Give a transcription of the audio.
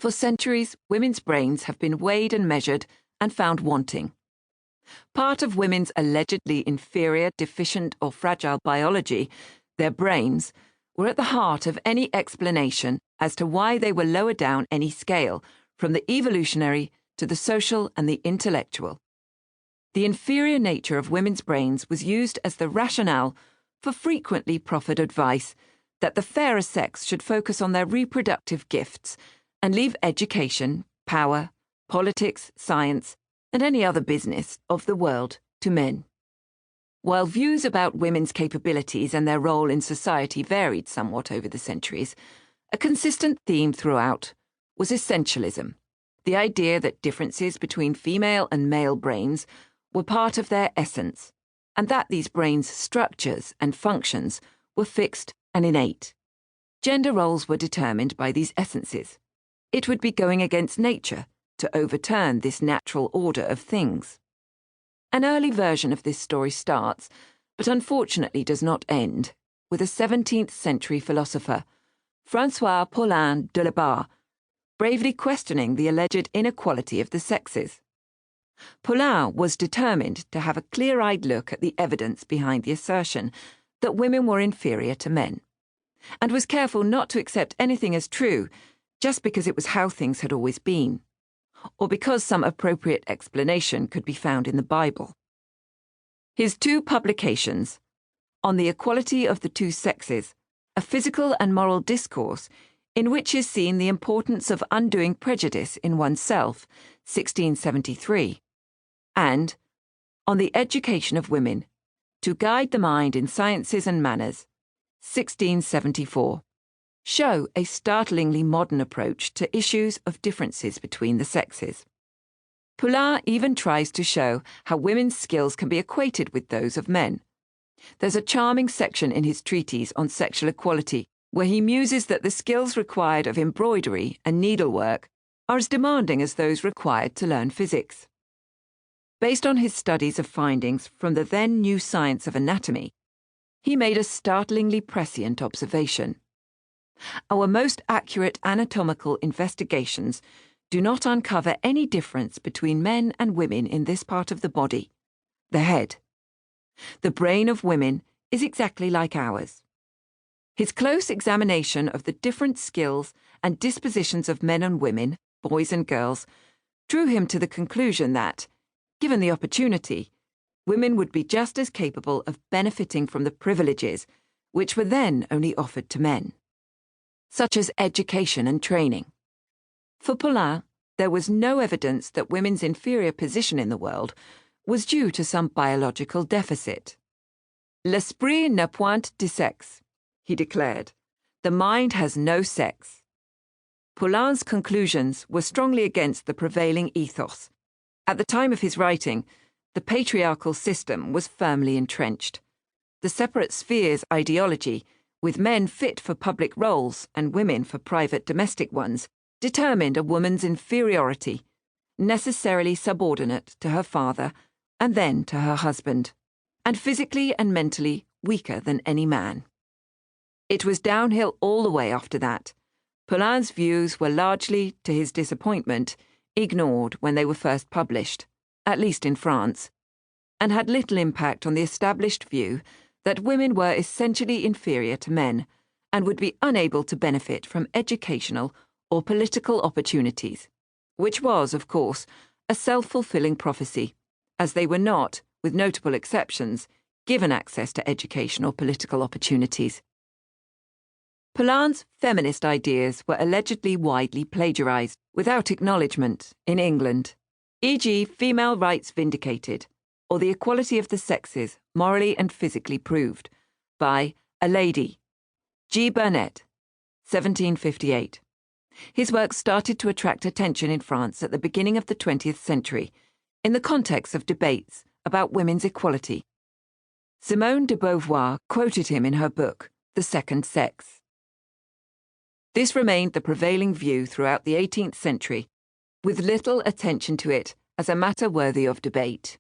For centuries, women's brains have been weighed and measured and found wanting. Part of women's allegedly inferior, deficient, or fragile biology, their brains, were at the heart of any explanation as to why they were lower down any scale, from the evolutionary to the social and the intellectual. The inferior nature of women's brains was used as the rationale for frequently proffered advice that the fairer sex should focus on their reproductive gifts and leave education, power, politics, science, and any other business of the world to men. While views about women's capabilities and their role in society varied somewhat over the centuries, a consistent theme throughout was essentialism, the idea that differences between female and male brains were part of their essence, and that these brains' structures and functions were fixed and innate. Gender roles were determined by these essences. It would be going against nature to overturn this natural order of things. An early version of this story starts, but unfortunately does not end, with a 17th century philosopher, François Paulin de Labarre, bravely questioning the alleged inequality of the sexes. Paulin was determined to have a clear-eyed look at the evidence behind the assertion that women were inferior to men, and was careful not to accept anything as true just because it was how things had always been, or because some appropriate explanation could be found in the Bible. His two publications, On the Equality of the Two Sexes, A Physical and Moral Discourse, in which is seen the importance of undoing prejudice in oneself, 1673, and On the Education of Women, To Guide the Mind in Sciences and Manners, 1674, show a startlingly modern approach to issues of differences between the sexes. Paulin even tries to show how women's skills can be equated with those of men. There's a charming section in his treatise on sexual equality where he muses that the skills required of embroidery and needlework are as demanding as those required to learn physics. Based on his studies of findings from the then new science of anatomy, he made a startlingly prescient observation. Our most accurate anatomical investigations do not uncover any difference between men and women in this part of the body, the head. The brain of women is exactly like ours. His close examination of the different skills and dispositions of men and women, boys and girls, drew him to the conclusion that, given the opportunity, women would be just as capable of benefiting from the privileges which were then only offered to men, such as education and training. For Paulin, there was no evidence that women's inferior position in the world was due to some biological deficit. L'esprit n'a point de sexe, he declared. The mind has no sex. Paulin's conclusions were strongly against the prevailing ethos. At the time of his writing, the patriarchal system was firmly entrenched. The separate spheres ideology, with men fit for public roles and women for private domestic ones, determined a woman's inferiority, necessarily subordinate to her father and then to her husband, and physically and mentally weaker than any man. It was downhill all the way after that. Paulin's views were largely, to his disappointment, ignored when they were first published, at least in France, and had little impact on the established view that women were essentially inferior to men and would be unable to benefit from educational or political opportunities, which was, of course, a self-fulfilling prophecy, as they were not, with notable exceptions, given access to education or political opportunities. Paulin's feminist ideas were allegedly widely plagiarized, without acknowledgement, in England, e.g. Female Rights Vindicated, or The Equality of the Sexes, Morally and Physically Proved, by a lady, G. Burnet, 1758. His work started to attract attention in France at the beginning of the 20th century, in the context of debates about women's equality. Simone de Beauvoir quoted him in her book, The Second Sex. This remained the prevailing view throughout the 18th century, with little attention to it as a matter worthy of debate.